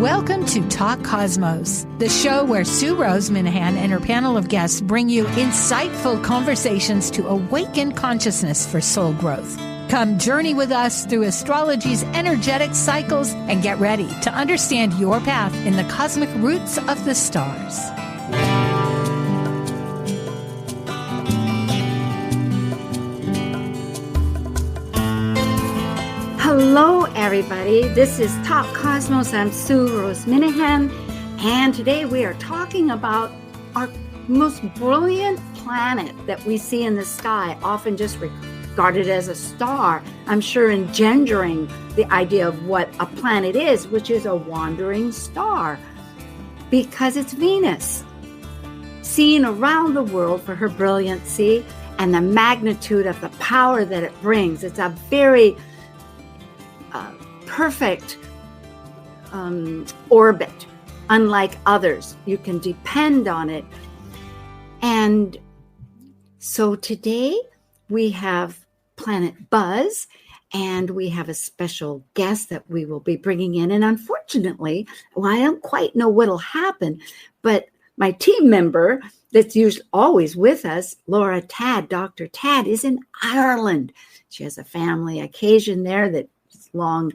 Welcome to Talk Cosmos, the show where Sue Minahan and her panel of guests bring you insightful conversations to awaken consciousness for soul growth. Come journey with us through astrology's energetic cycles and get ready to understand your path in the cosmic roots of the stars. Hello, everybody. This is Talk Cosmos. I'm Sue Minahan, and today we are talking about our most brilliant planet that we see in the sky, often just regarded as a star. I'm sure engendering the idea of what a planet is, which is a wandering star, because it's Venus, seen around the world for her brilliancy and the magnitude of the power that it brings. It's a very perfect orbit, unlike others. You can depend on it. And so today we have Planet Buzz, and we have a special guest that we will be bringing in. And unfortunately, I don't quite know what'll happen, but my team member that's usually always with us, Laura Tad, Dr. Tad, is in Ireland. She has a family occasion there that long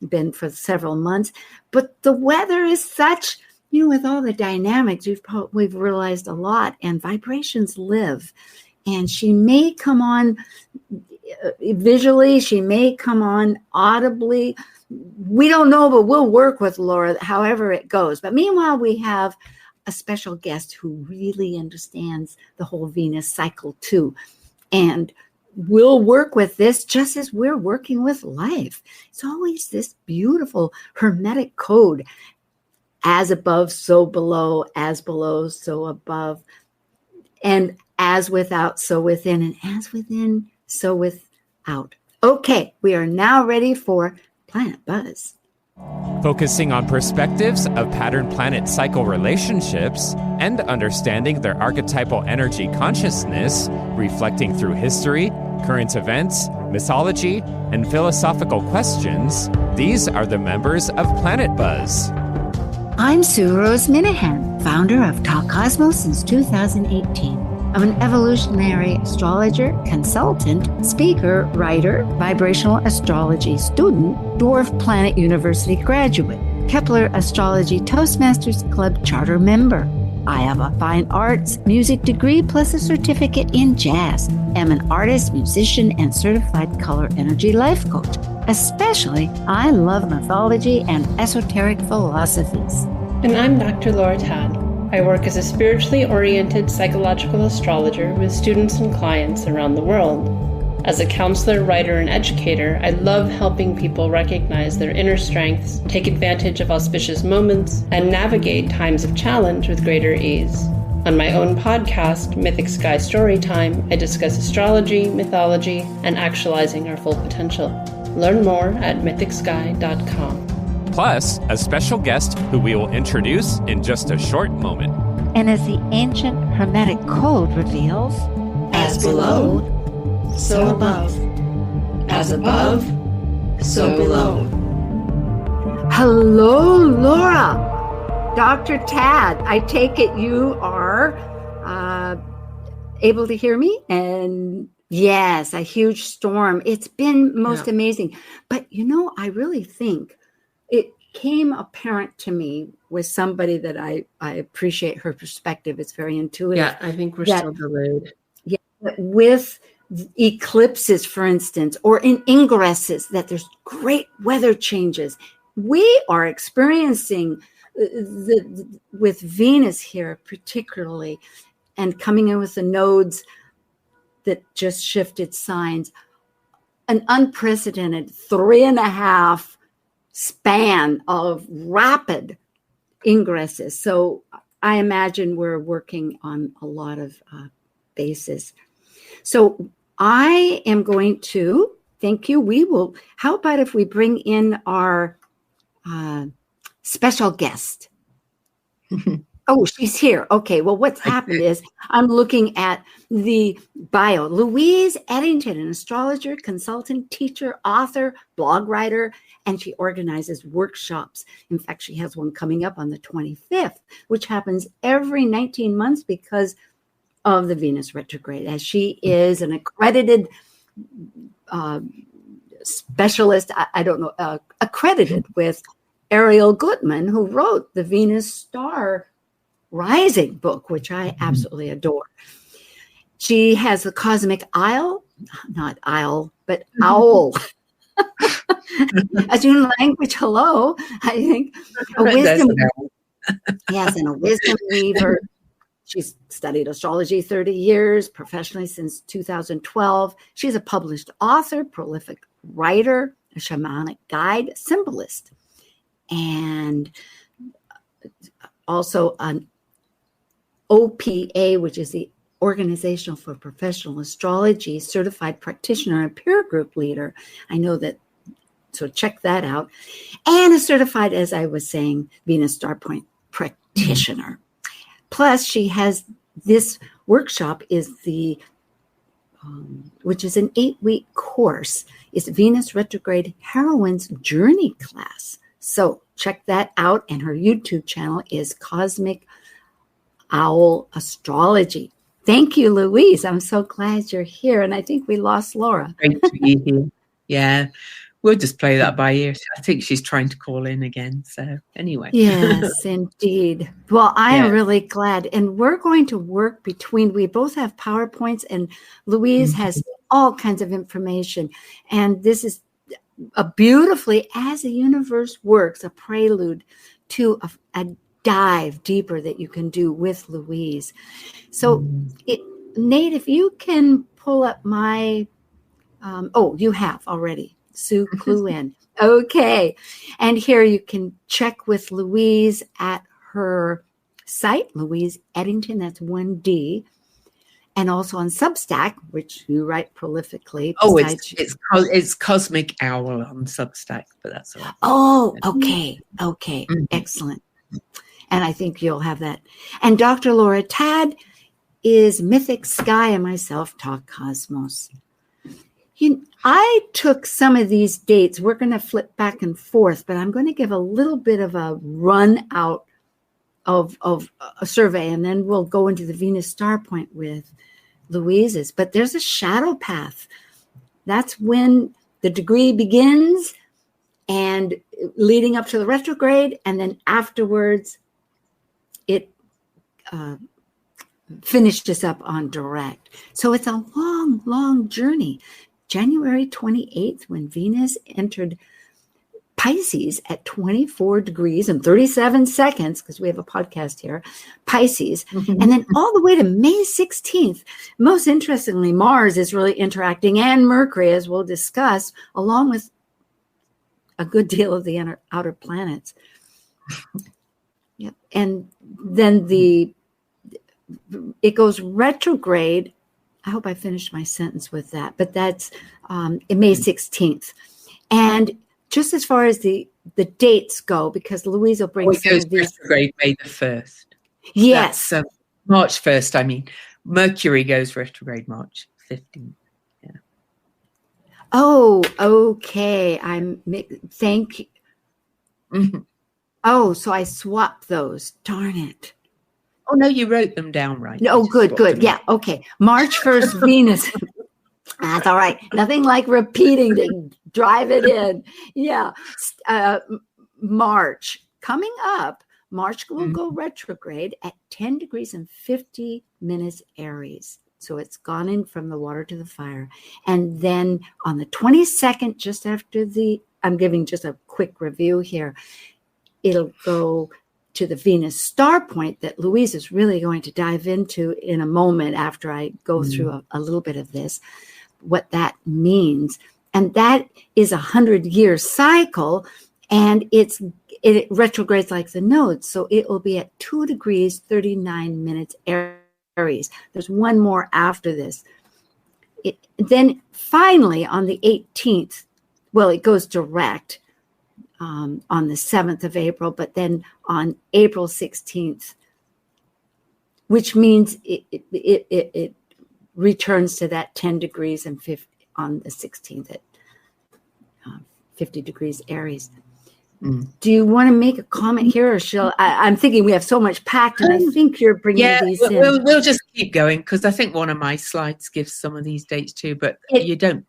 been for several months, but the weather is such, with all the dynamics, we've realized a lot, and vibrations live, and she may come on visually, she may come on audibly, we don't know, but we'll work with Laura however it goes. But meanwhile, we have a special guest who really understands the whole Venus cycle too, and we'll work with this just as we're working with life. It's always this beautiful hermetic code. As above, so below, as below, so above, and as without, so within, and as within, so without. Okay, we are now ready for Planet Buzz. Focusing on perspectives of pattern planet cycle relationships and understanding their archetypal energy consciousness, reflecting through history, current events, mythology, and philosophical questions, these are the members of Planet Buzz. I'm Sue Minahan, founder of Talk Cosmos since 2018. I'm an evolutionary astrologer, consultant, speaker, writer, vibrational astrology student, Dwarf Planet University graduate, Kepler Astrology Toastmasters Club charter member. I have a fine arts music degree plus a certificate in jazz. I'm an artist, musician, and certified color energy life coach. Especially, I love mythology and esoteric philosophies. And I'm Dr. Laura Tad. I work as a spiritually oriented psychological astrologer with students and clients around the world. As a counselor, writer, and educator, I love helping people recognize their inner strengths, take advantage of auspicious moments, and navigate times of challenge with greater ease. On my own podcast, Mythic Sky Storytime, I discuss astrology, mythology, and actualizing our full potential. Learn more at mythicsky.com. Plus, a special guest who we will introduce in just a short moment. And as the ancient Hermetic Code reveals, as below, so above. As above, so below. Hello, Laura. Dr. Tad, I take it you are able to hear me? And yes, a huge storm. It's been most amazing. But I really think it came apparent to me with somebody that I appreciate her perspective. It's very intuitive. Yeah, I think we're still delayed. Yeah, with eclipses, for instance, or in ingresses, that there's great weather changes. We are experiencing with Venus here particularly, and coming in with the nodes that just shifted signs, an unprecedented 3.5 span of rapid ingresses. So I imagine we're working on a lot of bases. So I am going to, thank you. How about if we bring in our special guest? Oh, she's here. Okay. Well, what's happened is I'm looking at the bio. Louise Eddington, an astrologer, consultant, teacher, author, blog writer, and she organizes workshops. In fact, she has one coming up on the 25th, which happens every 19 months because of the Venus retrograde, as she is an accredited specialist, I don't know, accredited with Ariel Gutman, who wrote the Venus Star Rising book, which I absolutely adore. She has the cosmic owl, not owl, but owl. As in language, hello, I think. A wisdom, yes, and a wisdom weaver. She's studied astrology 30 years, professionally since 2012. She's a published author, prolific writer, a shamanic guide, symbolist, and also an OPA, which is the Organization for Professional Astrology certified practitioner and peer group leader. I know that, so check that out. And a certified, as I was saying, Venus Star Point practitioner. Plus, she has this workshop is the, which is an 8-week course. It's Venus Retrograde Heroine's Journey class. So check that out. And her YouTube channel is Cosmic Owl Astrology. Thank you, Louise. I'm so glad you're here. And I think we lost Laura. Great to be here. Yeah. We'll just play that by ear. I think she's trying to call in again. So anyway. Yes, indeed. Well, I am really glad. And we're going to work between, we both have PowerPoints and Louise has all kinds of information. And this is a beautifully, as the universe works, a prelude to a dive deeper that you can do with Louise. So Nate, if you can pull up my, you have already. Sue clue in. Okay. And here you can check with Louise at her site, Louise Eddington, that's 1D. And also on Substack, which you write prolifically. Oh, it's Cosmic Owl on Substack, but that's all right. Oh, okay. Okay. Excellent. And I think you'll have that. And Dr. Laura Tad is Mythic Sky and myself talk Cosmos. I took some of these dates. We're going to flip back and forth, but I'm going to give a little bit of a run out of a survey, and then we'll go into the Venus Star Point with Louise's. But there's a shadow path. That's when the degree begins and leading up to the retrograde, and then afterwards it finishes up on direct. So it's a long, long journey. January 28th, when Venus entered Pisces at 24 degrees and 37 seconds, because we have a podcast here, Pisces, and then all the way to May 16th. Most interestingly, Mars is really interacting, and Mercury, as we'll discuss, along with a good deal of the outer planets. Yep. And then it goes retrograde. I hope I finished my sentence with that, but that's May 16th. And just as far as the dates go, because Louise will bring it goes retrograde May the 1st. Yes. That's, March 1st, I mean. Mercury goes retrograde March 15th. Yeah. Oh, okay. Thank you. Oh, so I swapped those. Darn it. Oh, no, you wrote them down right. Oh, good. Yeah, okay. March 1st, Venus. That's all right. Nothing like repeating to drive it in. Yeah. March. Coming up, March will go retrograde at 10 degrees and 50 minutes Aries. So it's gone in from the water to the fire. And then on the 22nd, just after I'm giving just a quick review here, it'll go to the Venus Star Point that Louise is really going to dive into in a moment after I go through a little bit of this, what that means. And that is 100-year cycle, and it retrogrades like the nodes. So it will be at 2 degrees, 39 minutes Aries. There's one more after this. Then finally on the 18th, well, it goes direct on the 7th of April, but then on April 16th, which means it returns to that 10 degrees and 50 on the 16th at 50 degrees Aries. Do you want to make a comment here, or I'm thinking we have so much packed, and I think you're bringing these in. We'll just keep going, because I think one of my slides gives some of these dates too, but you don't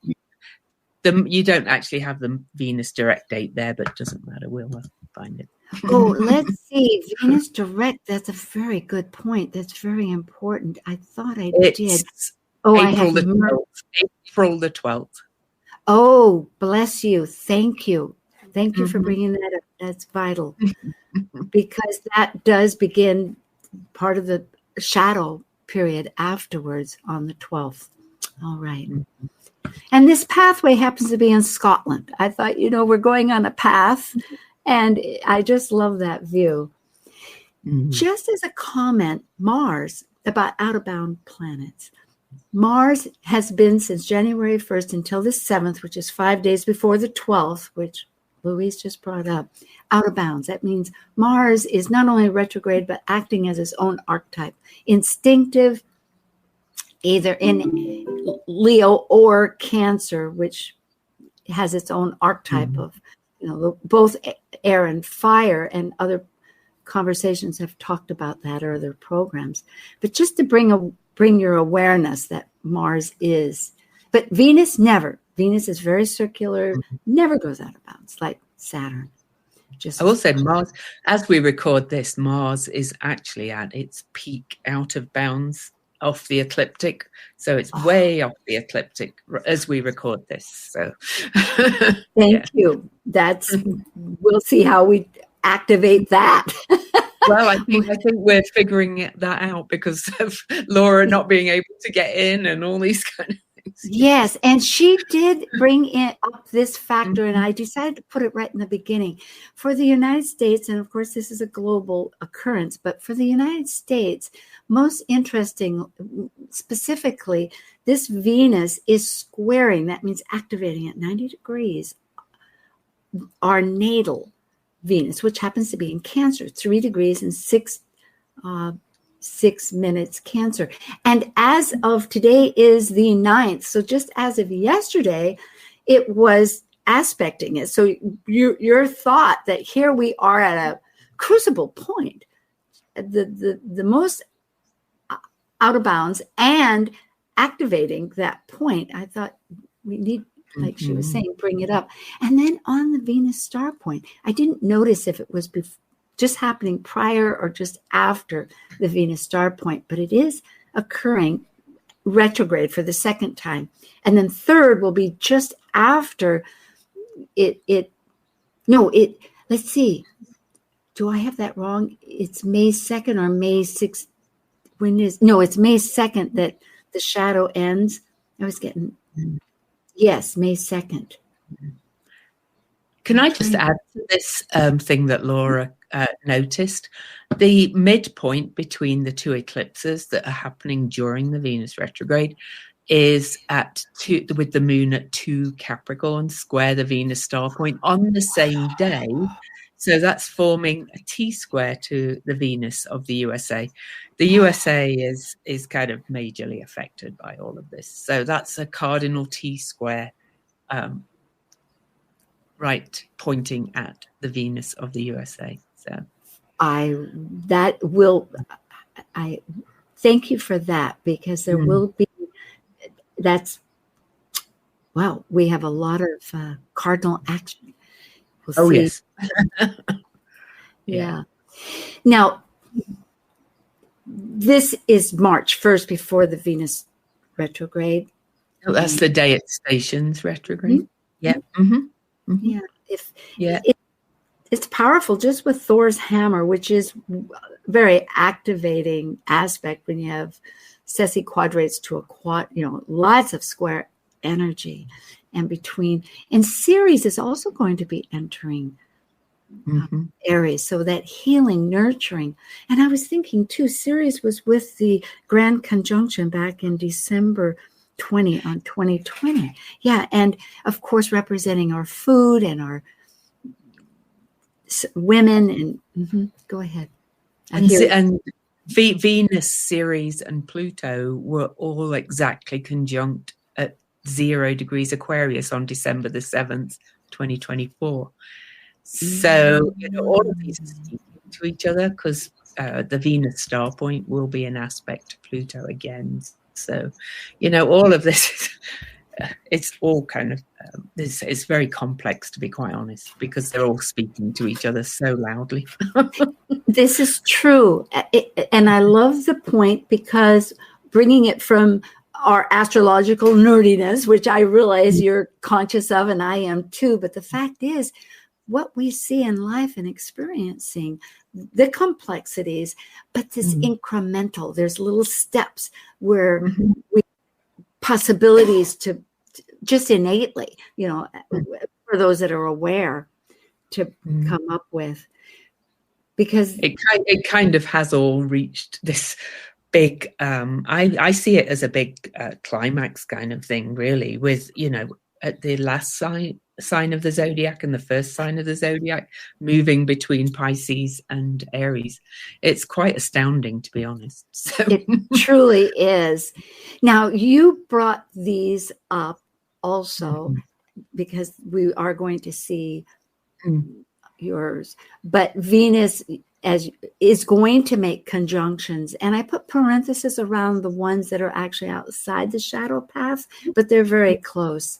actually have the Venus direct date there, but it doesn't matter. We'll find it. Oh, let's see. Venus direct. That's a very good point. That's very important. I thought I did. Oh, April the 12th. Oh, bless you. Thank you. Thank you for bringing that up. That's vital, because that does begin part of the shadow period afterwards on the 12th. All right. And this pathway happens to be in Scotland. I thought, we're going on a path, and I just love that view. Just as a comment, Mars, about out-of-bound planets. Mars has been since January 1st until the 7th, which is 5 days before the 12th, which Louise just brought up, out of bounds. That means Mars is not only retrograde, but acting as its own archetype. Instinctive, either in Leo or Cancer, which has its own archetype of, both air and fire, and other conversations have talked about that, or other programs. But just to bring your awareness that Mars is, but Venus never. Venus is very circular, never goes out of bounds, like Saturn. I will say Mars, as we record this, Mars is actually at its peak out of bounds off the ecliptic. So it's way off the ecliptic as we record this. So thank you. We'll see how we activate that. Well, I think we're figuring that out because of Laura not being able to get in and all these kind of things. Yes, and she did bring up this factor, and I decided to put it right in the beginning. For the United States, and of course this is a global occurrence, but for the United States, most interesting, specifically, this Venus is squaring, that means activating at 90 degrees, our natal Venus, which happens to be in Cancer, 3 degrees and 6 minutes Cancer. And as of today is the 9th. So just as of yesterday, it was aspecting it. So your thought that here we are at a crucible point, the most out of bounds, and activating that point. I thought we need, like she was saying, bring it up. And then on the Venus star point, I didn't notice if it was just happening prior or just after the Venus star point, but it is occurring retrograde for the second time. And then third will be just after let's see. Do I have that wrong? It's May 2nd or May 6th. It's May 2nd that the shadow ends. I was getting, yes, May 2nd. Can I just add to this thing that Laura noticed? The midpoint between the two eclipses that are happening during the Venus retrograde is at 2, with the moon at 2 Capricorn, square the Venus star point on the same day. So that's forming a T-square to the Venus of the USA. The USA is kind of majorly affected by all of this. So that's a cardinal T-square, right, pointing at the Venus of the USA. So I thank you for that, because there will be, we have a lot of cardinal action. We'll see. Yes. Yeah. Now, this is March 1st before the Venus retrograde. Oh, that's the day it stations retrograde. Yeah. Yeah. It's powerful, just with Thor's hammer, which is very activating aspect when you have Ceci quadrates to a quad, lots of square energy. And Ceres is also going to be entering Aries, so that healing, nurturing. And I was thinking too, Ceres was with the grand conjunction back in December 2020. Yeah, and of course representing our food and our women. And go ahead. And Venus, Ceres, and Pluto were all exactly conjunct at 0 degrees Aquarius on December the 7th, 2024. So, all of these are speaking to each other because the Venus star point will be an aspect to Pluto again. So, all of this, it's all kind of, it's very complex, to be quite honest, because they're all speaking to each other so loudly. This is true. And I love the point, because bringing it from our astrological nerdiness, which I realize you're conscious of and I am too, but the fact is, what we see in life and experiencing, the complexities, but this incremental, there's little steps where we possibilities to just innately, for those that are aware, to come up with. Because it kind of has all reached this big, I see it as a big climax kind of thing, really, with, at the last sign of the zodiac and the first sign of the zodiac moving between Pisces and Aries. It's quite astounding, to be honest. So. It truly is. Now, you brought these up also because we are going to see yours, but Venus is going to make conjunctions, and I put parentheses around the ones that are actually outside the shadow path, but they're very close.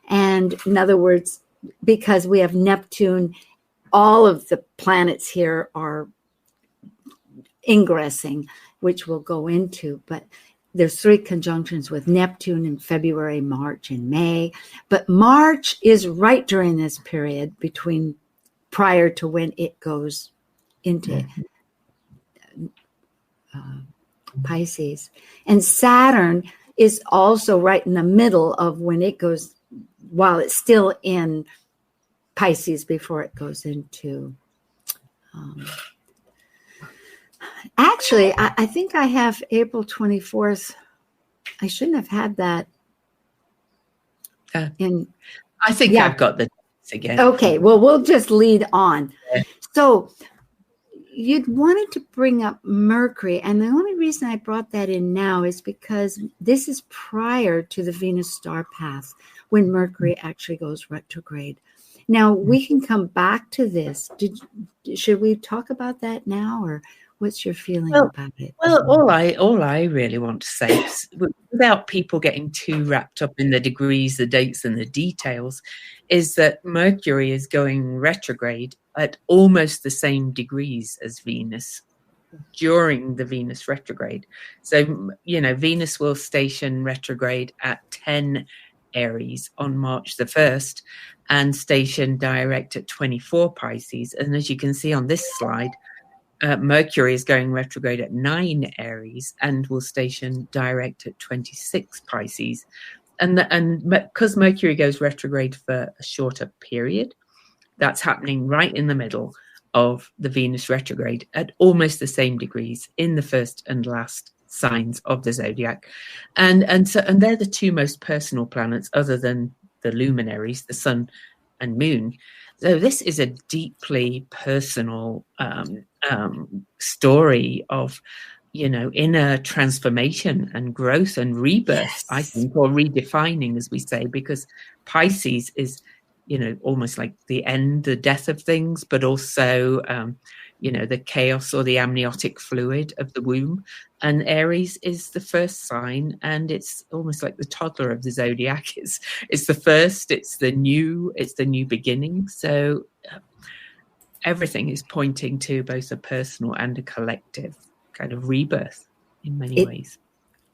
And in other words, because we have Neptune, all of the planets here are ingressing, which we'll go into, but there's 3 conjunctions with Neptune in February, March, and May. But March is right during this period prior to when it goes into Pisces. And Saturn is also right in the middle of when it goes, while it's still in Pisces before it goes into... Actually, I think I have April 24th. I shouldn't have had that in... I think I've got the dates again. Okay, well, we'll just lead on. Yeah. So you'd wanted to bring up Mercury, and the only reason I brought that in now is because this is prior to the Venus star path, when Mercury actually goes retrograde. Now, we can come back to this. Should we talk about that now, or what's your feeling about it? Well, all I really want to say is, without people getting too wrapped up in the degrees, the dates, and the details, is that Mercury is going retrograde at almost the same degrees as Venus during the Venus retrograde. So, Venus will station retrograde at 10 Aries on March the 1st and station direct at 24 Pisces. And as you can see on this slide, Mercury is going retrograde at 9 Aries and will station direct at 26 Pisces. And because Mercury goes retrograde for a shorter period, that's happening right in the middle of the Venus retrograde at almost the same degrees in the first and last signs of the zodiac. And they're the 2 most personal planets other than the luminaries, the sun and moon. So this is a deeply personal story of, inner transformation and growth and rebirth, yes. I think, or redefining, as we say, because Pisces is, almost like the end, the death of things, but also, the chaos or the amniotic fluid of the womb. And Aries is the first sign, and it's almost like the toddler of the zodiac. It's the first, it's the new beginning. So everything is pointing to both a personal and a collective kind of rebirth in many ways.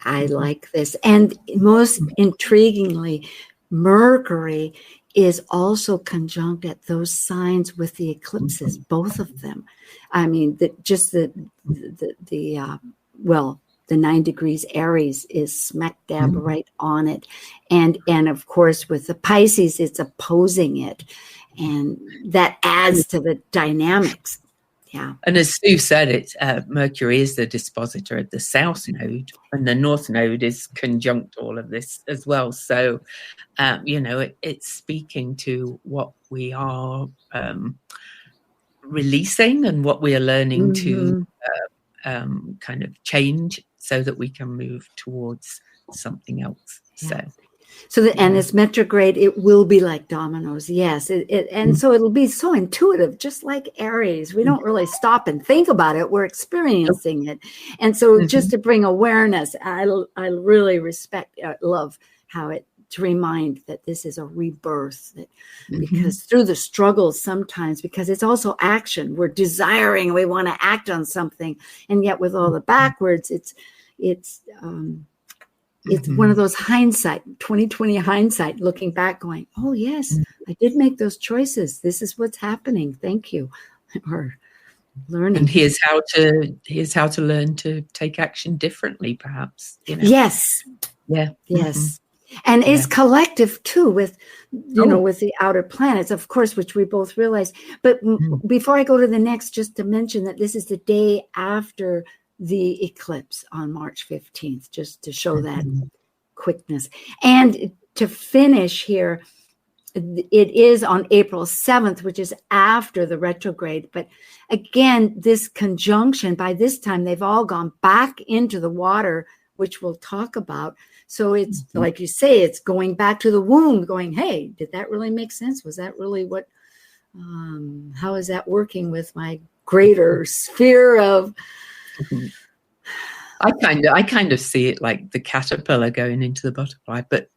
I like this. And most intriguingly, Mercury is also conjunct at those signs with the eclipses, both of them. I mean, the 9 degrees Aries is smack dab right on it. And of course, with the Pisces, it's opposing it. And that adds to the dynamics. Yeah. And as Sue said, Mercury is the dispositor at the south node, and the north node is conjunct all of this as well. So, it's speaking to what we are releasing and what we are learning to kind of change so that we can move towards something else. And this retrograde, it will be like dominoes. Yes. So it'll be so intuitive, just like Aries. We don't really stop and think about it. We're experiencing it. And so just to bring awareness, I really love how to remind that this is a rebirth, because through the struggles sometimes, because it's also action, we're desiring, we want to act on something. And yet with all the backwards, it's one of those 2020 hindsight, looking back going, oh yes, I did make those choices. This is what's happening. Thank you. Or learning. And here's how to learn to take action differently, perhaps. Yes. Yeah. Yes. And it's collective too, with with the outer planets, of course, which we both realize. But before I go to the next, just to mention that this is the day after the eclipse on March 15th, just to show that quickness. And to finish here, it is on April 7th, which is after the retrograde. But again, this conjunction, by this time, they've all gone back into the water, which we'll talk about. So it's like you say, it's going back to the womb, going, hey, did that really make sense? Was that really what, how is that working with my greater sphere of... I kind of see it like the caterpillar going into the butterfly, but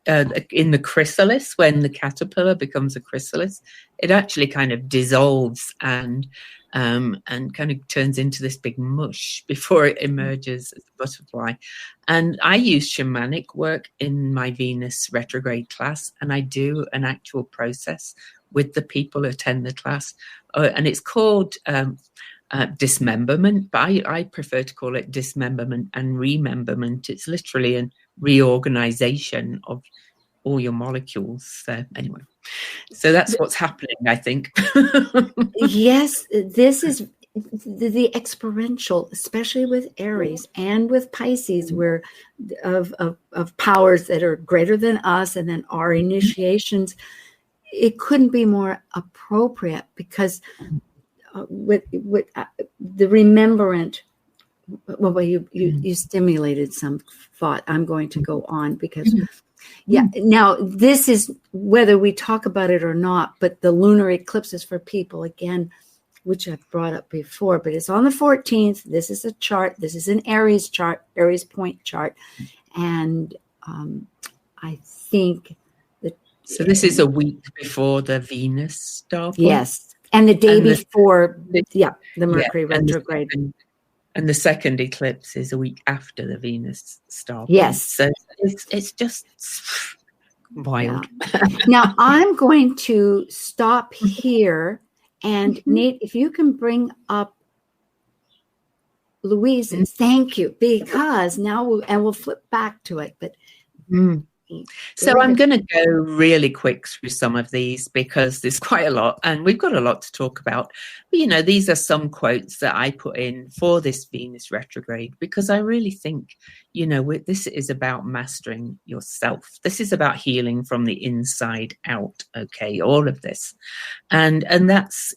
in the chrysalis, when the caterpillar becomes a chrysalis, it actually kind of dissolves and kind of turns into this big mush before it emerges as a butterfly. And I use shamanic work in my Venus retrograde class, and I do an actual process with the people who attend the class, and it's called dismemberment, but I prefer to call it dismemberment and rememberment. It's literally a reorganization of all your molecules. So anyway, so that's what's happening, I think. Yes, this is the experiential, especially with Aries and with Pisces, where of powers that are greater than us, and then our initiations. It couldn't be more appropriate, because with the remembrant, well, you stimulated some thought. I'm going to go on because, now this is whether we talk about it or not, but the lunar eclipses for people, again, which I've brought up before, but it's on the 14th. This is a chart. This is an Aries chart, Aries point chart. And I think that... So this is a week before the Venus star point? Yes. And the day before, the Mercury retrograde. And the second eclipse is a week after the Venus star point. Yes. So it's just wild. Yeah. Now, I'm going to stop here. And Nate, if you can bring up Louise, thank you, because now we'll flip back to it. But so I'm going to go really quick through some of these because there's quite a lot and we've got a lot to talk about. But, these are some quotes that I put in for this Venus retrograde, because I really think, this is about mastering yourself. This is about healing from the inside out. Okay, all of this. And that's,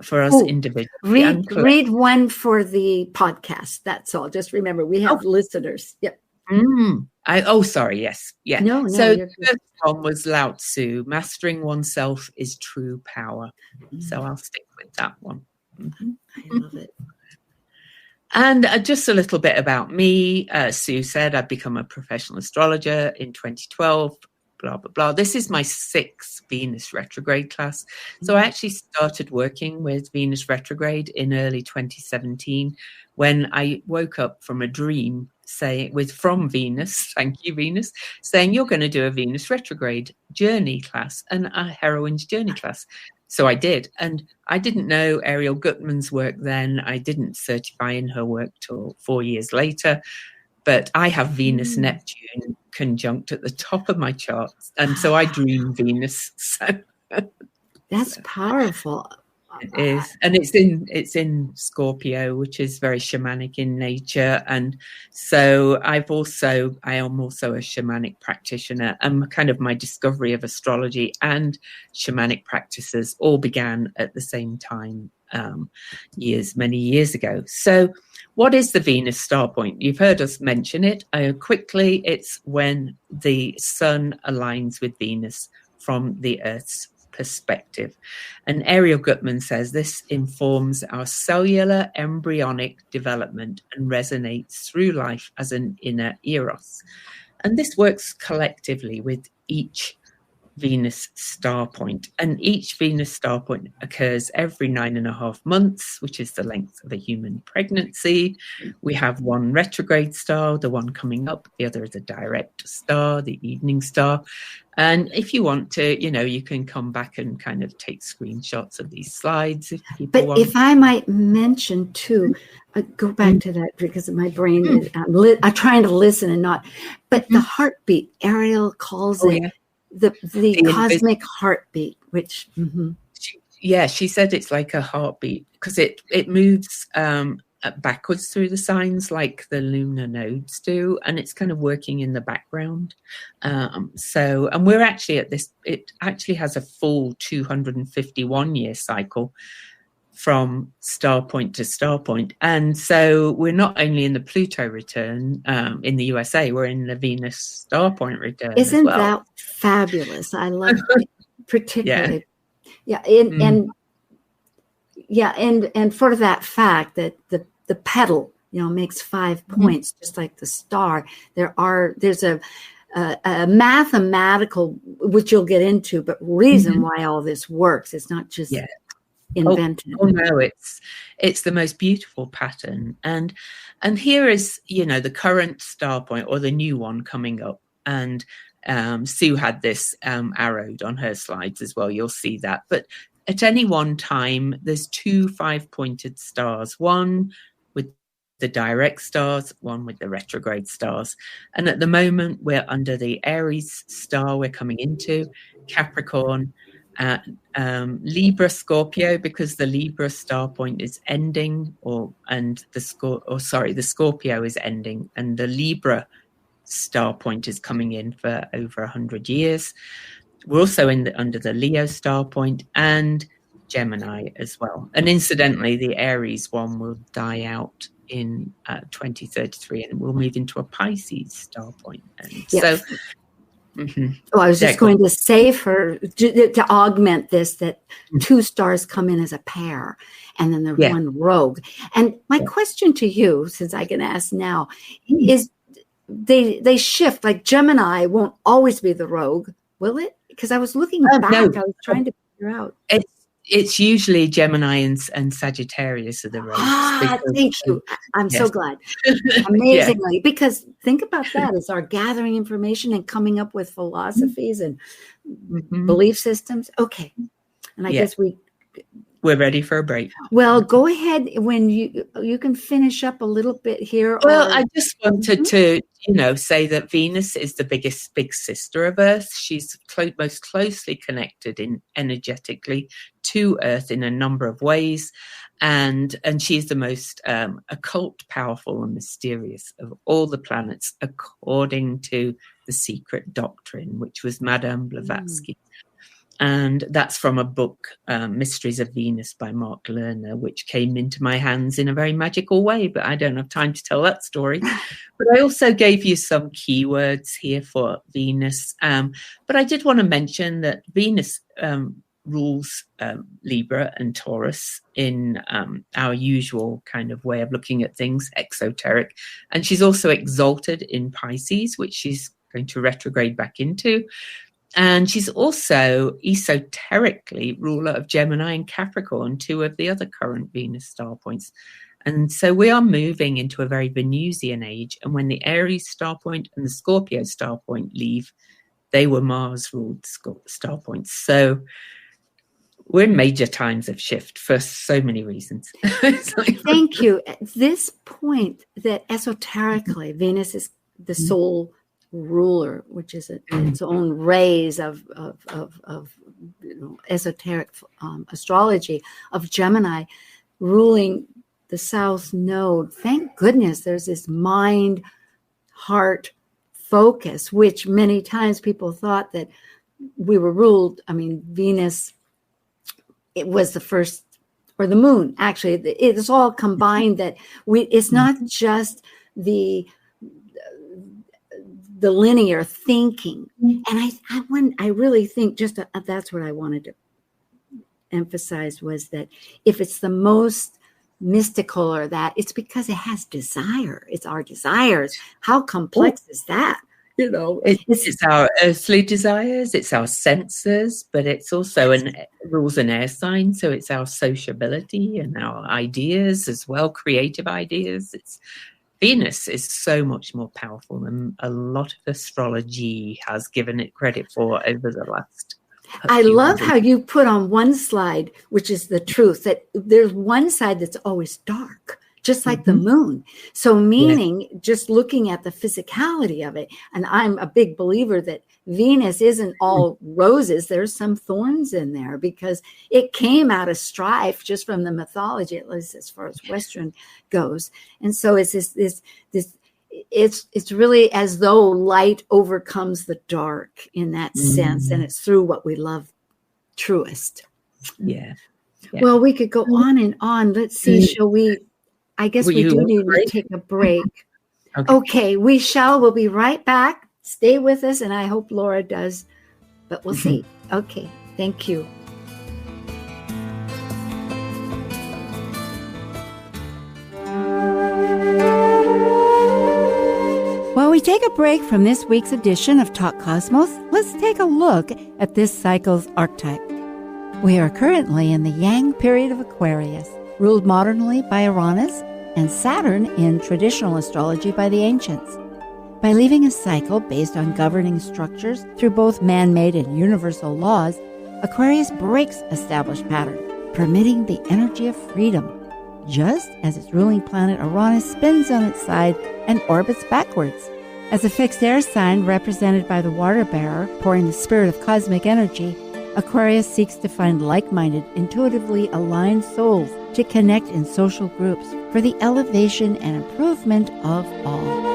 for us individually. Read one for the podcast. That's all. Just remember, we have listeners. Yep. Sorry. Yes. Yeah. No. So the first one was Lao Tzu, mastering oneself is true power. So I'll stick with that one. I love it. And just a little bit about me. Sue said I've become a professional astrologer in 2012, blah, blah, blah. This is my 6th Venus retrograde class. So I actually started working with Venus retrograde in early 2017 when I woke up from a dream from Venus, thank you, Venus, saying you're going to do a Venus retrograde journey class and a heroine's journey class. So I did. And I didn't know Ariel Gutman's work then. I didn't certify in her work till 4 years later. But I have Venus Neptune conjunct at the top of my chart. And so I dream Venus. So that's powerful. It is, and it's in Scorpio, which is very shamanic in nature, and so I am also a shamanic practitioner, and kind of my discovery of astrology and shamanic practices all began at the same time many years ago. So what is the Venus star point? You've heard us mention it. Quickly, it's when the sun aligns with Venus from the Earth's perspective. And Ariel Gutman says this informs our cellular embryonic development and resonates through life as an inner eros. And this works collectively with each Venus star point. And each Venus star point occurs every 9.5 months, which is the length of a human pregnancy. We have one retrograde star, the one coming up. The other is a direct star, the evening star. And if you want to, you can come back and kind of take screenshots of these slides if people want. If I might mention too, go back to that because my brain is, I'm trying to listen and not, but the heartbeat, Ariel calls it the cosmic heartbeat, which she said it's like a heartbeat because it moves backwards through the signs like the lunar nodes do, and it's kind of working in the background. And we're actually at this, it actually has a full 251 year cycle from star point to star point. And so we're not only in the Pluto return in the USA, we're in the Venus star point return. Isn't as well. That fabulous? I love it, particularly. And for that fact that the petal, makes 5 points, just like the star. There's a mathematical, which you'll get into, but reason why all this works. It's not just invented. Oh no, it's the most beautiful pattern. And here is, the current star point or the new one coming up. And Sue had this arrowed on her slides as well. You'll see that. But at any one time, there's 2 5-pointed stars, one with the direct stars, one with the retrograde stars. And at the moment, we're under the Aries star we're coming into, Capricorn, Libra, Scorpio, because the Libra star point is ending, the Scorpio is ending, and the Libra star point is coming in for over 100 years. We're also under the Leo star point and Gemini as well. And incidentally, the Aries one will die out in 2033, and we'll move into a Pisces star point. And so. I was just going to say to augment this, that 2 stars come in as a pair and then there's one rogue. And my question to you, since I can ask now, is they shift, like Gemini won't always be the rogue, will it? Because I was looking back, I was trying to figure out. It's usually Gemini and Sagittarius are the rogues. Thank you. I'm so glad. Amazingly. Because think about that as our gathering information and coming up with philosophies and belief systems. Okay. And I guess we're ready for a break. Well, go ahead when you can finish up a little bit here. Well, I just wanted to, say that Venus is the big sister of Earth. She's most closely connected energetically to Earth in a number of ways. And she's the most occult, powerful and mysterious of all the planets, according to the secret doctrine, which was Madame Blavatsky. And that's from a book, Mysteries of Venus by Mark Lerner, which came into my hands in a very magical way, but I don't have time to tell that story. But I also gave you some keywords here for Venus. But I did want to mention that Venus rules Libra and Taurus in our usual kind of way of looking at things, exoteric. And she's also exalted in Pisces, which she's going to retrograde back into. And she's also esoterically ruler of Gemini and Capricorn, 2 of the other current Venus star points. And so we are moving into a very Venusian age. And when the Aries star point and the Scorpio star point leave, they were Mars-ruled star points. So we're in major times of shift for so many reasons. Thank you. At this point that esoterically, Venus is the soul ruler, which is its own rays of esoteric astrology of Gemini, ruling the South Node. Thank goodness there's this mind, heart focus, which many times people thought that we were ruled. I mean, Venus, it was the first or the moon. Actually, it's all combined. That it's not just the linear thinking. And I really think that's what I wanted to emphasize, was that if it's the most mystical or that, it's because it has desire. It's our desires. How complex is that? It's our earthly desires, it's our senses, but it's also rules an air sign. So it's our sociability and our ideas as well, creative ideas. Venus is so much more powerful than a lot of astrology has given it credit for over the last. I love how you put on one slide, which is the truth, that there's one side that's always dark, just like the moon. So meaning just looking at the physicality of it. And I'm a big believer that Venus isn't all roses. There's some thorns in there because it came out of strife just from the mythology, at least as far as Western goes. And so it's it's really as though light overcomes the dark in that sense. And it's through what we love truest. Yeah. Well, we could go on and on. Let's see. Shall we? I guess we do need to take a break. Okay, we shall. We'll be right back. Stay with us, and I hope Laura does, but we'll see. Okay, thank you. While we take a break from this week's edition of Talk Cosmos, let's take a look at this cycle's archetype. We are currently in the Yang period of Aquarius, ruled modernly by Uranus, and Saturn in traditional astrology by the ancients. By leaving a cycle based on governing structures through both man-made and universal laws, Aquarius breaks established pattern, permitting the energy of freedom, just as its ruling planet Uranus spins on its side and orbits backwards. As a fixed air sign represented by the water bearer pouring the spirit of cosmic energy, Aquarius seeks to find like-minded, intuitively aligned souls to connect in social groups for the elevation and improvement of all.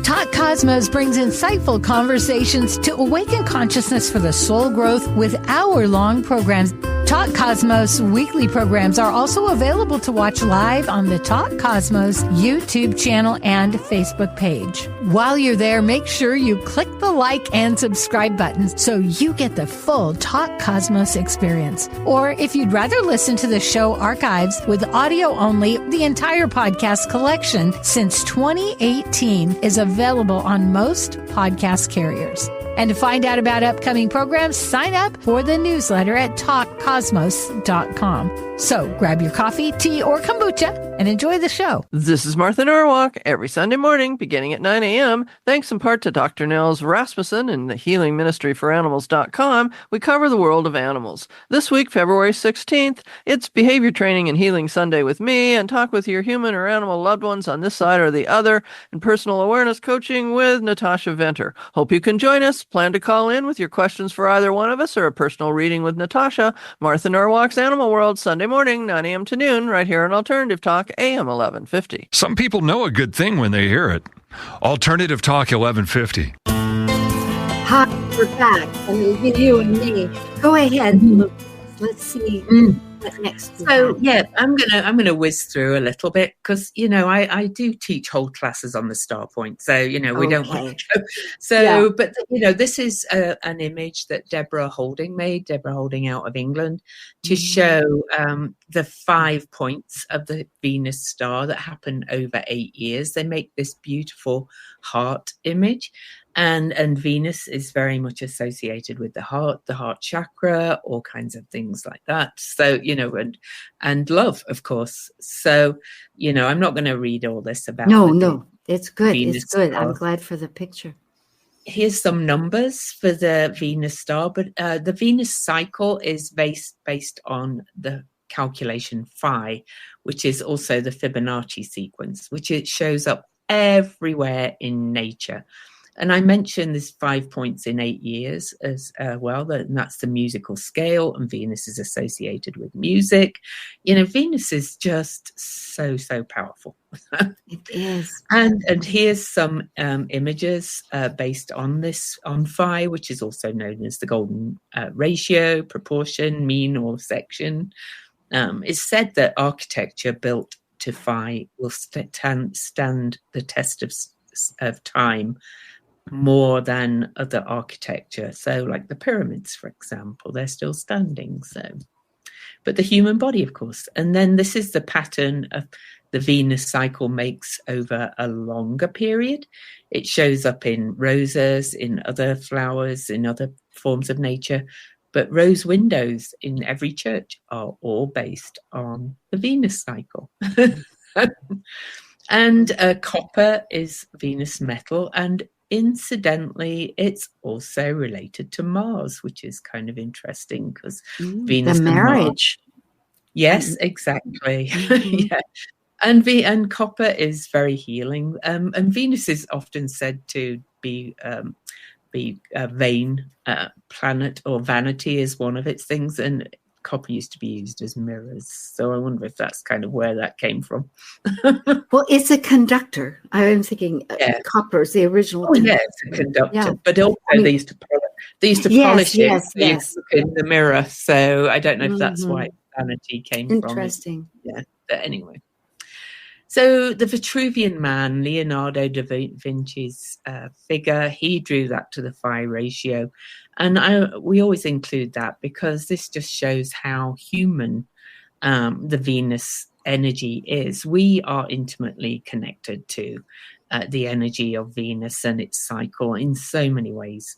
Talk Cosmos brings insightful conversations to awaken consciousness for the soul growth with hour-long programs. Talk Cosmos weekly programs are also available to watch live on the Talk Cosmos YouTube channel and Facebook page. While you're there, make sure you click the like and subscribe buttons so you get the full Talk Cosmos experience. Or if you'd rather listen to the show archives with audio only, the entire podcast collection since 2018 is available on most podcast carriers. And to find out about upcoming programs, sign up for the newsletter at talkcosmos.com. So grab your coffee, tea, or kombucha and enjoy the show. This is Martha Norwalk every Sunday morning beginning at 9 a.m. Thanks in part to Dr. Nels Rasmussen and the Healing Ministry for Animals.com, we cover the world of animals. This week, February 16th, it's Behavior Training and Healing Sunday with me, and talk with your human or animal loved ones on this side or the other, and personal awareness coaching with Natasha Venter. Hope you can join us. Plan to call in with your questions for either one of us or a personal reading with Natasha. Martha Norwalk's Animal World, Sunday morning, 9 a.m. to noon, right here on Alternative Talk, AM 1150. Some people know a good thing when they hear it. Alternative Talk 1150. Hi, we're back. And it'll be you and me. Go ahead, Lucas. Let's see what next. So yeah, I'm gonna whiz through a little bit because I do teach whole classes on the star point. So we don't want to go. So, but this is an image that Deborah Holding made. Deborah Holding out of England to show the 5 points of the Venus star that happen over 8 years. They make this beautiful heart image. And Venus is very much associated with the heart chakra, all kinds of things like that. So, and love, of course. So, I'm not going to read all this about No, it's good. Venus it's good. star. I'm glad for the picture. Here's some numbers for the Venus star, but the Venus cycle is based on the calculation phi, which is also the Fibonacci sequence, which it shows up everywhere in nature. And I mentioned there's 5 points in 8 years as well, and that's the musical scale, and Venus is associated with music. Venus is just so powerful. It is. And here's some images based on this, on phi, which is also known as the golden ratio, proportion, mean, or section. It's said that architecture built to phi will stand the test of time more than other architecture. So like the pyramids, for example, they're still standing. But the human body, of course. And then this is the pattern of the Venus cycle makes over a longer period. It shows up in roses, in other flowers, in other forms of nature. But rose windows in every church are all based on the Venus cycle. And copper is Venus metal. And incidentally, it's also related to Mars, which is kind of interesting because Venus the marriage. And Mars. Yes, exactly. Yeah. And copper is very healing. And Venus is often said to be a vain planet, or vanity is one of its things. And copper used to be used as mirrors. So I wonder if that's kind of where that came from. Well, it's a conductor. I'm thinking copper is the original. Oh, yeah, it's a conductor. Yeah. But also they used to polish it in the mirror. So I don't know if that's why vanity came from. Interesting. Yeah, but anyway. So the Vitruvian Man, Leonardo da Vinci's figure, he drew that to the phi ratio. And we always include that because this just shows how human the Venus energy is. We are intimately connected to the energy of Venus and its cycle in so many ways.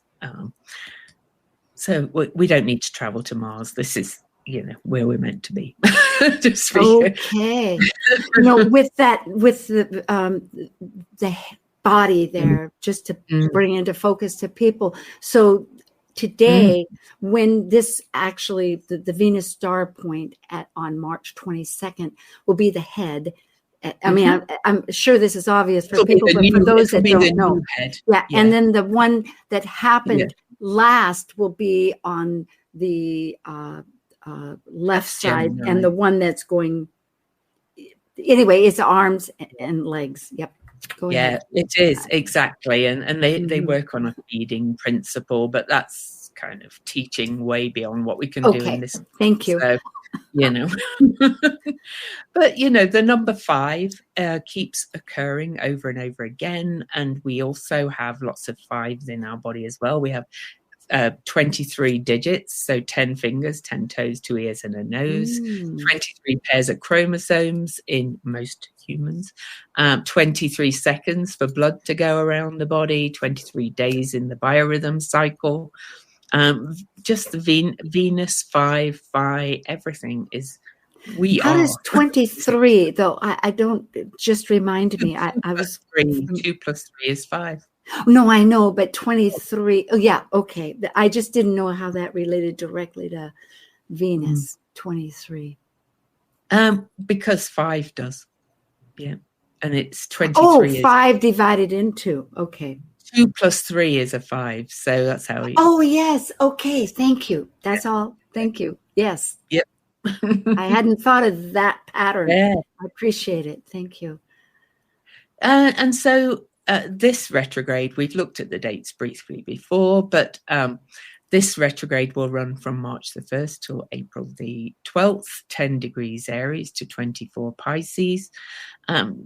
So we don't need to travel to Mars. This is where we're meant to be. Just okay. With the body there, just to bring into focus to people. So today, when this actually, the Venus star point on March 22nd will be the head. I mean, I'm sure this is obvious for people, but for those that don't know. Yeah. And then the one that happened last will be on the left side, and the one that's going anyway, it's arms and legs. Yep. Go ahead. It is exactly, and they work on a feeding principle, but that's kind of teaching way beyond what we can do in this. Thank you. So, but the number 5 keeps occurring over and over again, and we also have lots of 5s in our body as well. We have 23 digits, so 10 fingers, 10 toes, 2 ears and a nose, 23 pairs of chromosomes in most humans, 23 seconds for blood to go around the body, 23 days in the biorhythm cycle. Just the Venus, phi, everything is, How does 23, though? I don't, just remind me. I was 3, 2 plus 3 is 5. No, I know, but 23. Oh, yeah. Okay. I just didn't know how that related directly to Venus. 23. Because 5 does. Yeah. And it's 23. Oh, 5 divided into. Okay. 2 plus 3 is a 5. So that's how you. Oh, yes. Okay. Thank you. That's all. Thank you. Yes. Yep. I hadn't thought of that pattern. Yeah. I appreciate it. Thank you. And so this retrograde, we've looked at the dates briefly before, but this retrograde will run from March the 1st till April the 12th, 10 degrees Aries to 24 Pisces.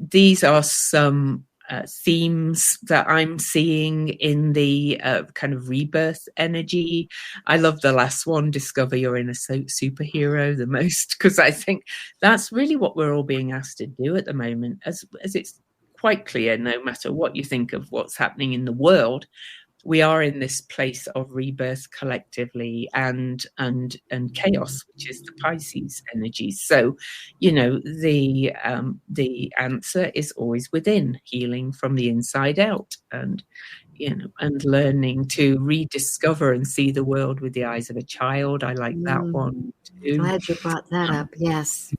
These are some themes that I'm seeing in the kind of rebirth energy. I love the last one, discover your inner superhero, the most, because I think that's really what we're all being asked to do at the moment, as it's quite clear, no matter what you think of what's happening in the world, we are in this place of rebirth collectively and chaos, which is the Pisces energy. So, the answer is always within, healing from the inside out, and learning to rediscover and see the world with the eyes of a child. I like that one too. Glad you brought that up. Yes.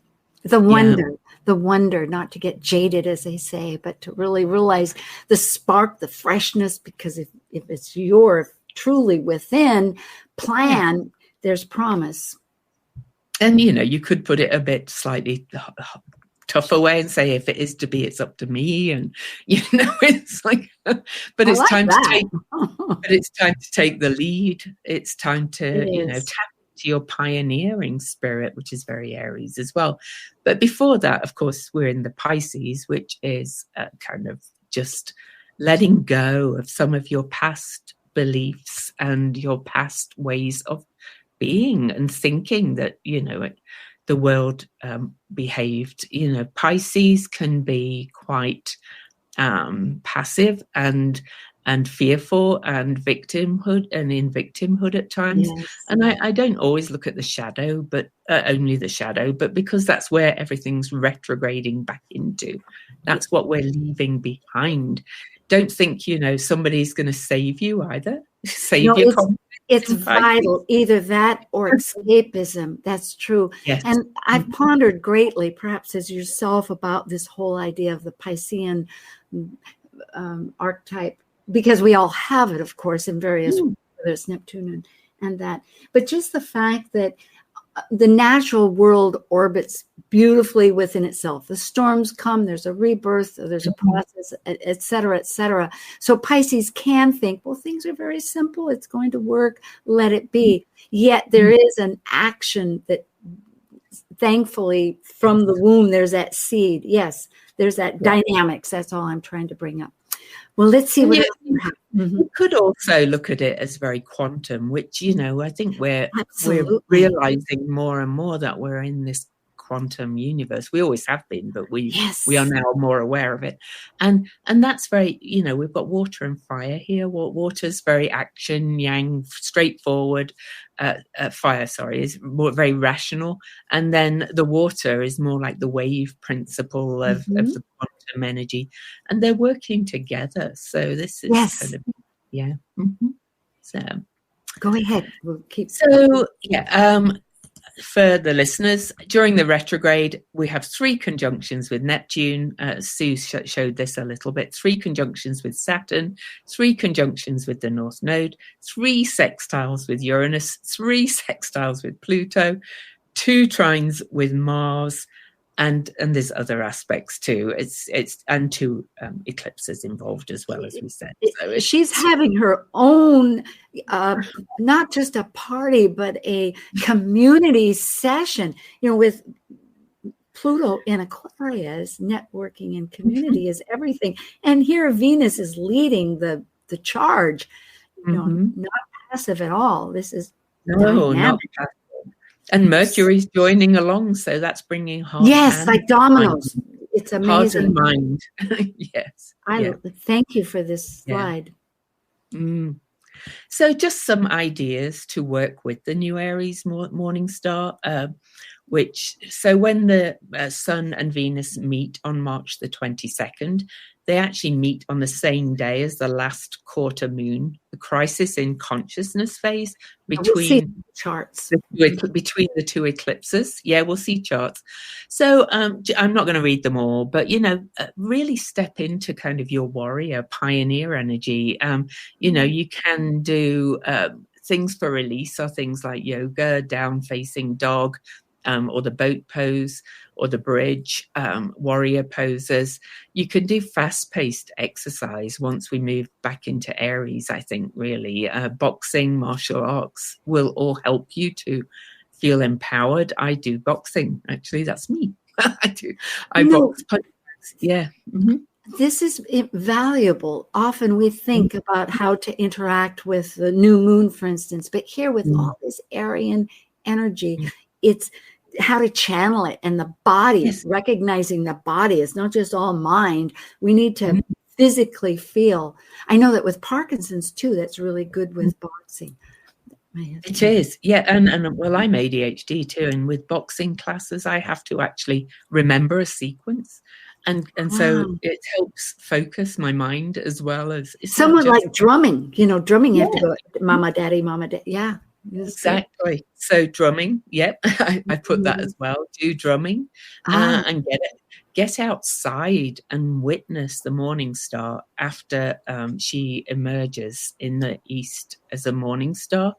The wonder, not to get jaded, as they say, but to really realize the spark, the freshness, because if it's your truly within plan, there's promise. And, you could put it a bit slightly tougher way and say, if it is to be, it's up to me. And, it's like, but it's like time to take the lead. It's time to, tap into your pioneering spirit, which is very Aries as well. But before that, of course, we're in the Pisces, which is kind of just letting go of some of your past beliefs and your past ways of being and thinking that, the world behaved. Pisces can be quite passive and fearful and victimhood at times. Yes. And I don't always look at the shadow, but only the shadow, but because that's where everything's retrograding back into. That's what we're leaving behind. Don't think, somebody's going to save you either. It's vital, either that or escapism. That's true. Yes. And I've pondered greatly, perhaps as yourself, about this whole idea of the Piscean archetype, because we all have it, of course, in various, whether it's Neptune and that. But just the fact that the natural world orbits beautifully within itself. The storms come, there's a rebirth, there's a process, et cetera, et cetera. So Pisces can think, well, things are very simple. It's going to work. Let it be. Yet there is an action that, thankfully, from the womb, there's that seed. Yes, there's that dynamics. That's all I'm trying to bring up. Well, let's see what You could also look at it as very quantum, which, I think we're realizing more and more that we're in this quantum universe. We always have been, but we are now more aware of it. And that's very, we've got water and fire here. Water's very action, yang, straightforward. Fire, is very rational. And then the water is more like the wave principle of the quantum energy. And they're working together. So this is kind of, So go ahead. We'll keep. So, for the listeners, during the retrograde, we have 3 conjunctions with Neptune. Sue showed this a little bit. 3 conjunctions with Saturn, 3 conjunctions with the North Node, 3 sextiles with Uranus, 3 sextiles with Pluto, 2 trines with Mars, and there's other aspects too. It's and 2 eclipses involved as well, as we said. So she's having her own, not just a party, but a community session. With Pluto in Aquarius, networking and community is everything. And here Venus is leading the charge. Not passive at all. This is dynamic. Not passive. And Mercury's joining along, so that's bringing heart. Yes, like dominoes. Mind. It's amazing. Heart and mind. Yes. Thank you for this slide. So just some ideas to work with the new Aries morning star, so when the Sun and Venus meet on March the 22nd, they actually meet on the same day as the last quarter moon, the crisis in consciousness phase between charts between the 2 eclipses. Yeah, we'll see charts. So I'm not going to read them all, but really step into kind of your warrior, pioneer energy. You can do things for release, or things like yoga, down facing dog, or the boat pose, or the bridge, warrior poses. You can do fast-paced exercise once we move back into Aries, I think, really. Boxing, martial arts will all help you to feel empowered. I do boxing, actually. That's me. I do. I box. Yeah. This is valuable. Often we think about how to interact with the new moon, for instance, but here with all this Aryan energy, it's how to channel it, and the body, recognizing the body is not just all mind. We need to physically feel. I know that with Parkinson's too, that's really good with boxing. It is. Yeah. And I'm ADHD too. And with boxing classes, I have to actually remember a sequence. And so it helps focus my mind as well as somewhat like drumming. Drumming, you have to go, mama, daddy, yeah. Exactly. So drumming, yep, I put that as well. Do drumming and get outside and witness the morning star after she emerges in the east as a morning star.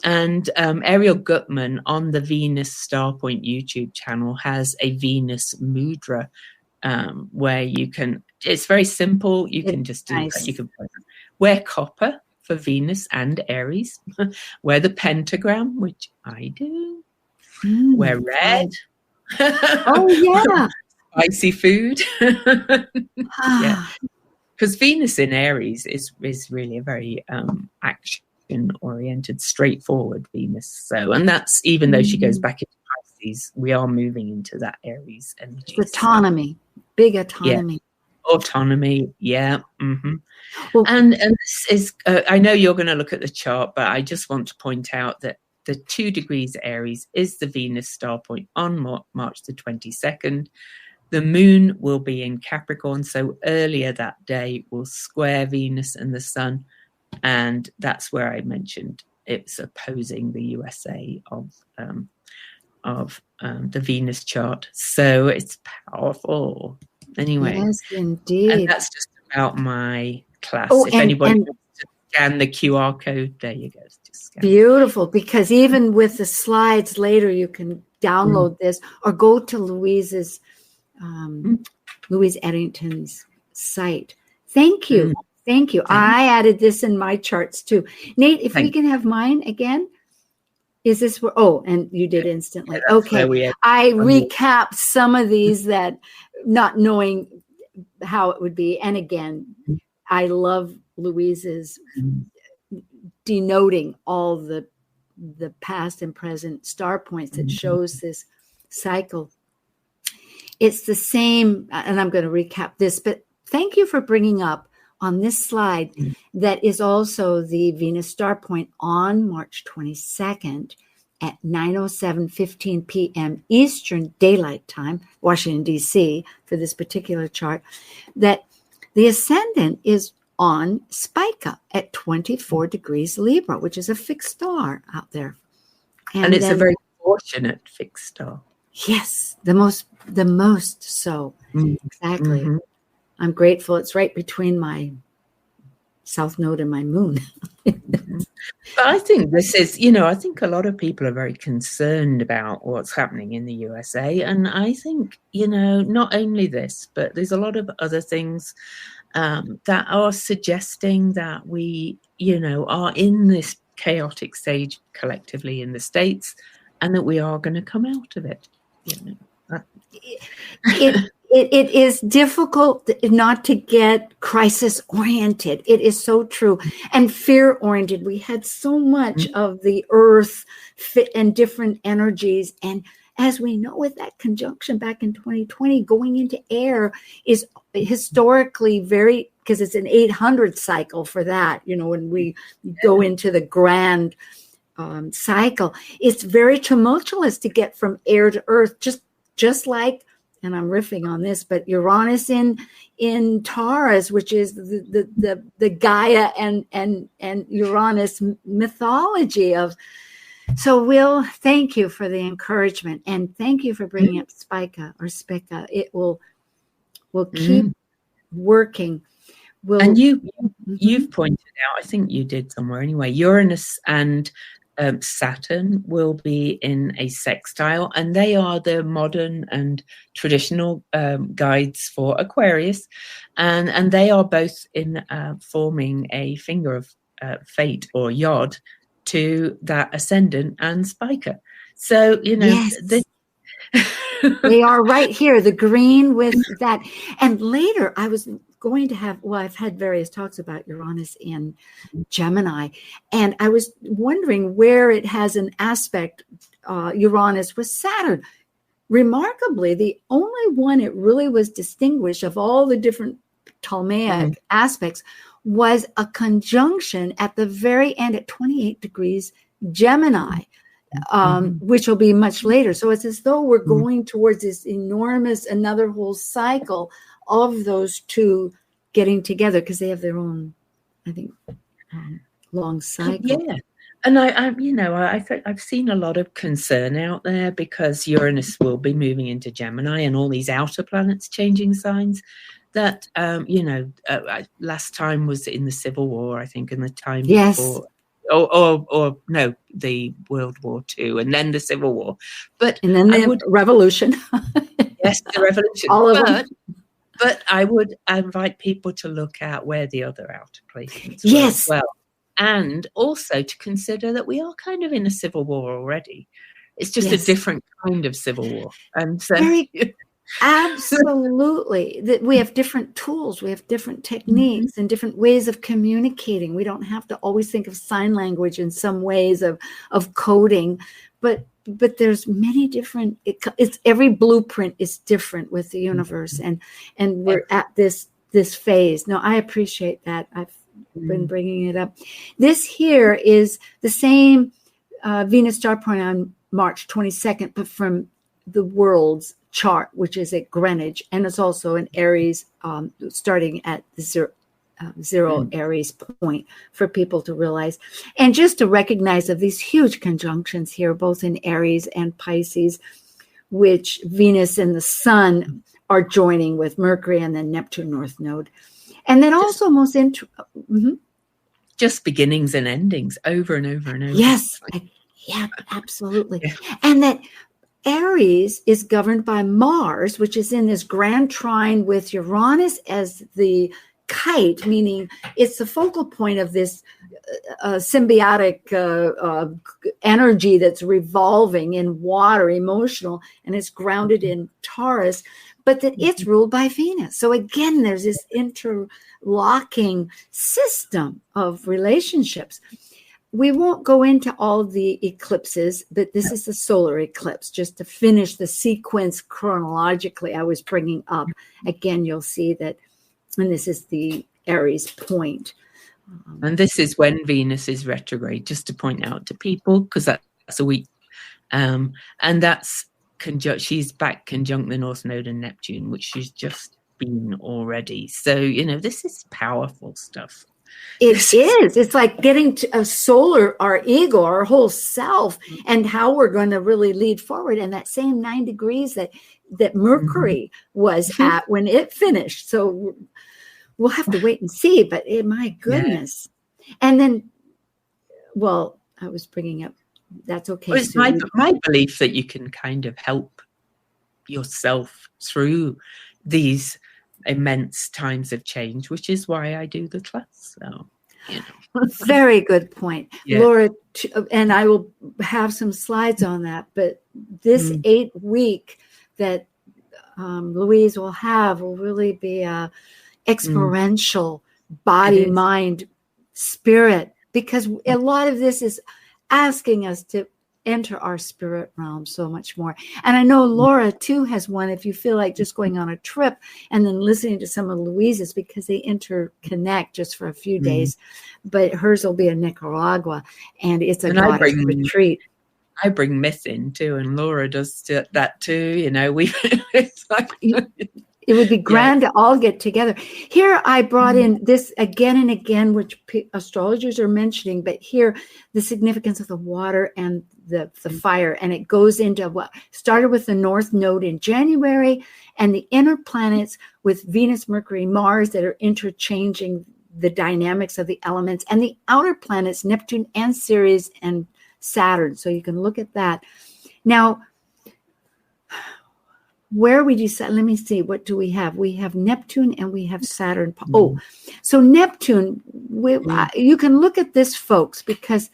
And Ariel Gutman on the Venus Starpoint YouTube channel has a Venus mudra where you can, it's very simple. You can just do that. You can wear copper for Venus and Aries, wear the pentagram, which I do, wear red. Oh, yeah. Spicy food. Yeah. Because Venus in Aries is really a very action-oriented, straightforward Venus. So, and that's, even though she goes back into Pisces, we are moving into that Aries energy. It's autonomy, big autonomy. Yeah. Autonomy, yeah. Mm-hmm. Well, and this is, I know you're going to look at the chart, but I just want to point out that the 2 degrees Aries is the Venus star point on March the 22nd. The moon will be in Capricorn, so earlier that day will square Venus and the sun, and that's where I mentioned it's opposing the USA of the Venus chart. So it's powerful. Anyway, yes, indeed. And that's just about my class. If anybody wants to scan the QR code, there you go. Just scan. Beautiful, because even with the slides later, you can download this or go to Louise Eddington's site. Thank you. Thank you. I added this in my charts too. Nate, if we can have mine again. Is this where, and you did instantly. Okay. I recapped some of these that not knowing how it would be. And again, I love Louise's denoting all the past and present star points that shows this cycle. It's the same, and I'm going to recap this, but thank you for bringing up on this slide that is also the Venus star point on March 22nd at 9:07:15 p.m. Eastern Daylight Time, Washington, D.C., for this particular chart, that the ascendant is on Spica at 24 degrees Libra, which is a fixed star out there. And it's a very fortunate fixed star. Yes, the most so. Exactly. Mm-hmm. I'm grateful. It's right between my south node and my moon. But I think this is, I think a lot of people are very concerned about what's happening in the USA. And I think, not only this, but there's a lot of other things that are suggesting that we, are in this chaotic stage collectively in the States, and that we are going to come out of it. It is difficult not to get crisis oriented. It is so true. And fear oriented. We had so much of the earth fit and different energies. And as we know, with that conjunction back in 2020, going into air is historically very, because it's an 800 cycle for that, when we go into the grand cycle, it's very tumultuous to get from air to earth, just like, and I'm riffing on this, but Uranus in Taurus, which is the Gaia and Uranus mythology of. So we'll thank you for the encouragement, and thank you for bringing up Spica. It will keep working. And you've pointed out, I think you did somewhere anyway, Uranus and Saturn will be in a sextile, and they are the modern and traditional guides for Aquarius, and they are both in forming a finger of fate or yod to that ascendant and Spica. So yes. They are right here, the green with that. And later I was going to have, I've had various talks about Uranus in Gemini, and I was wondering where it has an aspect, Uranus with Saturn. Remarkably, the only one it really was distinguished of all the different Ptolemaic aspects was a conjunction at the very end at 28 degrees Gemini. Which will be much later. So it's as though we're going towards this enormous, another whole cycle of those two getting together, because they have their own, I think, long cycle. Yeah. And I've seen a lot of concern out there because Uranus will be moving into Gemini and all these outer planets changing signs. That last time was in the Civil War, I think, and the time before, or no, the World War II, and then the Civil War, and then the Revolution. Yes, the Revolution. All of them. But I would invite people to look at where the other outer placements were yes. as well. And also to consider that we are kind of in a civil war already. It's just a different kind of civil war. And so absolutely. That we have different tools, we have different techniques and different ways of communicating. We don't have to always think of sign language in some ways of coding, but there's many different, it's every blueprint is different with the universe, and we're at this phase. No, I appreciate that. I've been bringing it up. This here is the same Venus star point on March 22nd, but from the world's chart, which is at Greenwich, and it's also an Aries, starting at the zero Aries point for people to realize, and just to recognize of these huge conjunctions here, both in Aries and Pisces, which Venus and the Sun are joining with Mercury and then Neptune North Node. And then also just beginnings and endings over and over and over. Yes. Yeah, absolutely. Yeah. And that Aries is governed by Mars, which is in this grand trine with Uranus as the kite, meaning it's the focal point of this symbiotic energy that's revolving in water, emotional, and it's grounded in Taurus, but that it's ruled by Venus. So again, there's this interlocking system of relationships. We won't go into all the eclipses, but this is the solar eclipse, just to finish the sequence chronologically I was bringing up. Again, you'll see that, and this is the Aries point. And this is when Venus is retrograde, just to point out to people, because that's a week. And that's she's back conjunct the North Node and Neptune, which she's just been already. So, this is powerful stuff. It is. It's like getting to a solar, our ego, our whole self, and how we're going to really lead forward. And that same 9 degrees that Mercury was at when it finished. So we'll have to wait and see. But my goodness. Yeah. And then, I was bringing up, that's okay. Well, it's my belief that you can kind of help yourself through these immense times of change, which is why I do the class. So, Very good point, Laura. And I will have some slides on that. But this 8 week that Louise will have will really be a experiential body, mind, spirit, because a lot of this is asking us to enter our spirit realm so much more. And I know Laura too has one, if you feel like just going on a trip and then listening to some of Louise's, because they interconnect just for a few days, but hers will be in Nicaragua, and it's a goddess retreat. I bring myth in too, and Laura does that too. It would be grand to all get together. Here I brought in this again and again, which astrologers are mentioning, but here the significance of the water and the fire. And it goes into what started with the North Node in January, and the inner planets with Venus, Mercury, Mars that are interchanging the dynamics of the elements, and the outer planets, Neptune and Ceres and Saturn. So you can look at that. Now, where we decide, let me see, what do we have? We have Neptune and we have Saturn. So Neptune, you can look at this, folks, because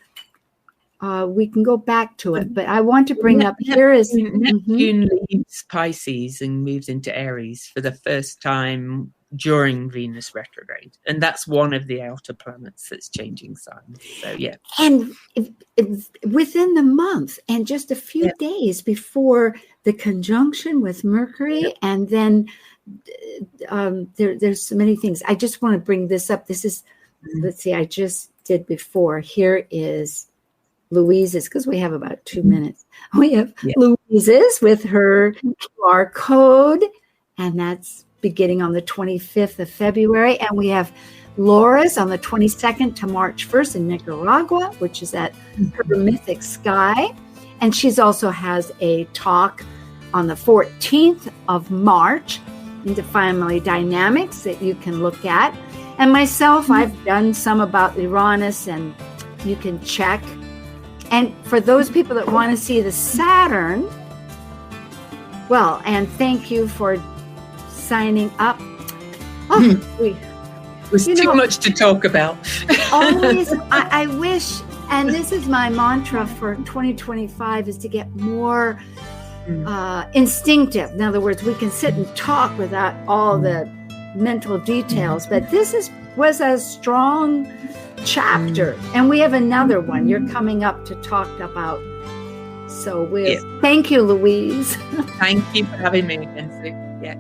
we can go back to it, but I want to bring up, here is Neptune leaves Pisces and moves into Aries for the first time during Venus retrograde, and that's one of the outer planets that's changing signs. So and within the month, and just a few days before the conjunction with Mercury, and then there's so many things. I just want to bring this up. This is, let's see, I just did before. Here is Louise's, because we have about 2 minutes. We have Louise's with her QR code, and that's beginning on the 25th of February. And we have Laura's on the 22nd to March 1st in Nicaragua, which is at her Mythic Sky. And she's also has a talk on the 14th of March into family dynamics that you can look at. And myself, I've done some about Uranus, and you can check. And for those people that want to see the Saturn, well, and thank you for signing up. Oh, There's too much to talk about. Always, I wish, and this is my mantra for 2025, is to get more instinctive. In other words, we can sit and talk without all the mental details, but this was a strong chapter, and we have another one you're coming up to talk about. So thank you, Louise. Thank you for having me, Nancy. Yeah.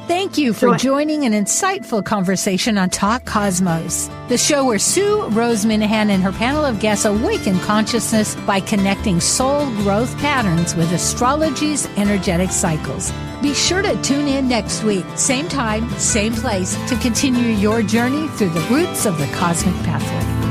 Thank you for joining an insightful conversation on Talk Cosmos, the show where Sue Rose Minahan and her panel of guests awaken consciousness by connecting soul growth patterns with astrology's energetic cycles. Be sure to tune in next week, same time, same place, to continue your journey through the roots of the cosmic pathway.